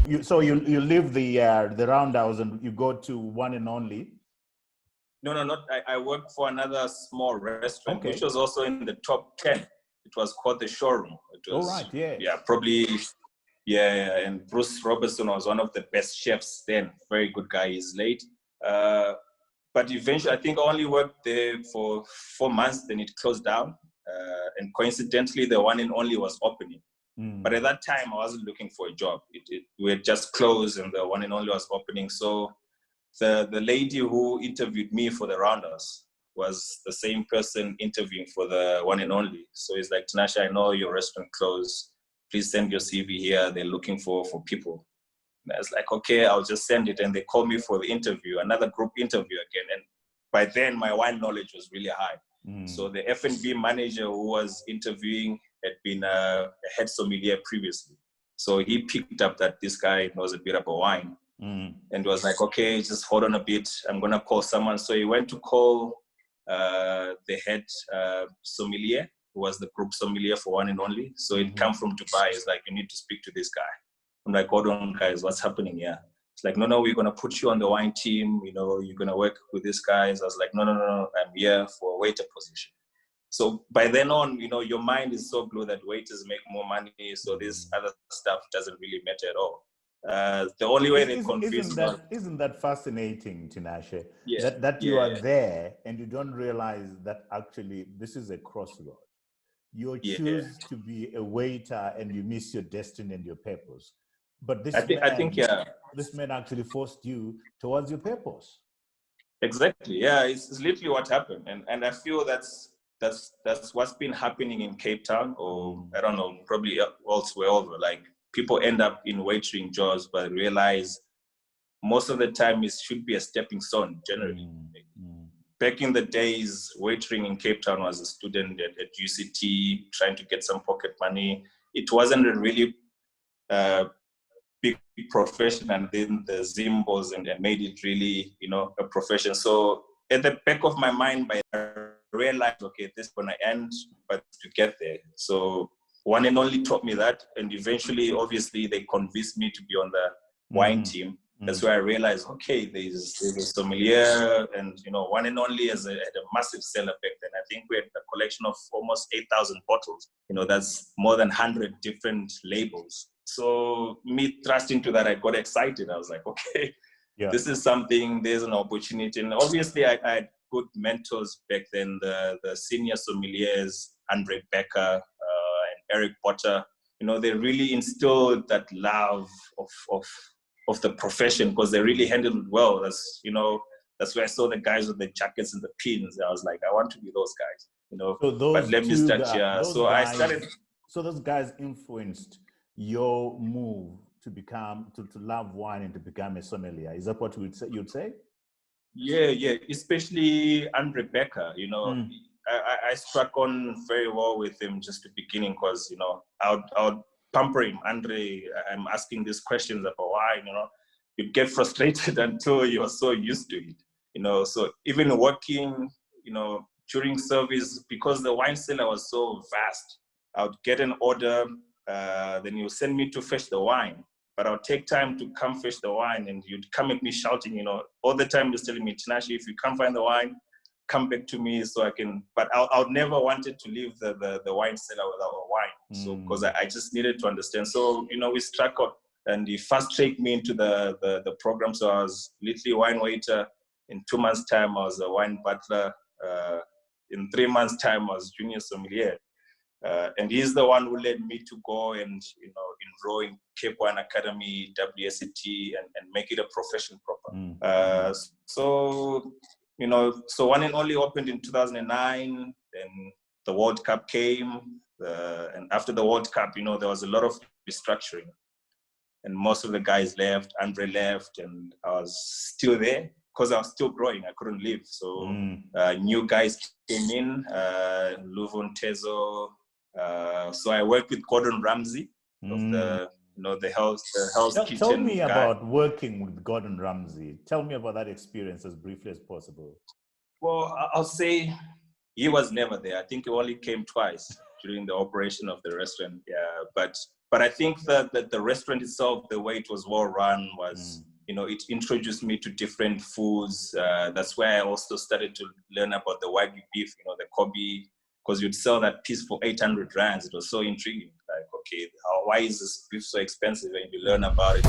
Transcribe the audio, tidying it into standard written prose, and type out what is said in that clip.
you leave the roundhouse and you go to One and Only. No, not. I worked for another small restaurant, Okay. which was also in the top 10. It was called the Showroom. It was, right, yeah. Yeah, probably, yeah. And Bruce Robertson was one of the best chefs then. Very good guy. He's late. But eventually, I think I only worked there for 4 months. Then it closed down. And coincidentally, the One and Only was opening. But at that time, I wasn't looking for a job. We had just closed, and the One and Only was opening. So the lady who interviewed me for the Roundhouse was the same person interviewing for the One and Only. So he's like, Tinashe, I know your restaurant closed. Please send your CV here. They're looking for people. And I was like, okay, I'll just send it. And they called me for the interview, another group interview again. And by then, my wine knowledge was really high. So the F&B manager who was interviewing had been a head sommelier previously. So he picked up that this guy knows a bit about wine. And was like, okay, just hold on a bit. I'm going to call someone. So he went to call the head sommelier, who was the group sommelier for One and Only. So he'd come from Dubai. He's like, you need to speak to this guy. I'm like, hold on, guys, what's happening here? It's like, no, we're going to put you on the wine team. You know, you're going to work with these guys. I was like, no, I'm here for a waiter position. So by then on, you know, your mind is so blue that waiters make more money. So this other stuff doesn't really matter at all. The only way they convince isn't that fascinating, Tinashe? Yeah, that you are there and you don't realize that actually this is a crossroad. You choose to be a waiter and you miss your destiny and your purpose. But this man actually forced you towards your purpose. Exactly. Yeah, it's literally what happened, and I feel that's what's been happening in Cape Town, or I don't know, probably elsewhere over. Like, people end up in waitering jobs, but realize most of the time it should be a stepping stone, generally. Back in the days, waitering in Cape Town was a student at UCT trying to get some pocket money. It wasn't a really big profession, and then the Zimbos and made it really, you know, a profession. So at the back of my mind, I realized, okay, this is going to end, but to get there. So One and Only taught me that, and eventually, obviously, they convinced me to be on the wine team. That's where I realized, okay, there's a sommelier, and, you know, One and Only had a massive seller back then. I think we had a collection of almost 8,000 bottles. You know, that's more than 100 different labels. So me trusting to that, I got excited. I was like, okay, this is something, there's an opportunity. And obviously, I had good mentors back then, the senior sommeliers, Andre Becker and Eric Potter. You know, they really instilled that love of the profession, because they really handled it well. That's, you know, that's where I saw the guys with the jackets and the pins. I was like, I want to be those guys, you know. But let me start here. So I started. So those guys influenced your move to become, to love wine and to become a sommelier. Is that what you'd say? Yeah. Especially Andre Becker, you know. I struck on very well with him just the beginning, because, you know, I would pamper him. Andre, I'm asking these questions about wine, you know. You get frustrated until you're so used to it, you know. So even working, you know, during service, because the wine cellar was so vast, I would get an order, then you send me to fetch the wine. But I'll take time to come fetch the wine, and you'd come at me shouting, you know, all the time you're telling me, Tinashe, if you can't find the wine, come back to me so I can. But I never wanted to leave the wine cellar without a wine. So because I just needed to understand. So, you know, we struck out, and he fast-tracked me into the program. So I was literally a wine waiter. In 2 months' time, I was a wine butler. In 3 months' time, I was junior sommelier. And he's the one who led me to go and, you know, enroll in Cape Wine Academy, WSET, and make it a profession proper. So, you know, so One and Only opened in 2009. Then the World Cup came. And after the World Cup, you know, there was a lot of restructuring. And most of the guys left. Andre left. And I was still there because I was still growing. I couldn't leave. So new guys came in, Luvon Tezo. So I worked with Gordon Ramsay of the, you know, the Hell's Kitchen. Tell me about working with Gordon Ramsay. Tell me about that experience as briefly as possible. Well, I'll say he was never there. I think he only came twice during the operation of the restaurant. Yeah, but But I think that the restaurant itself, the way it was well run was, you know, it introduced me to different foods. That's where I also started to learn about the Wagyu beef, you know, the Kobe, because you'd sell that piece for 800 rands. It was so intriguing. Like, okay, why is this beef so expensive? And you learn about it.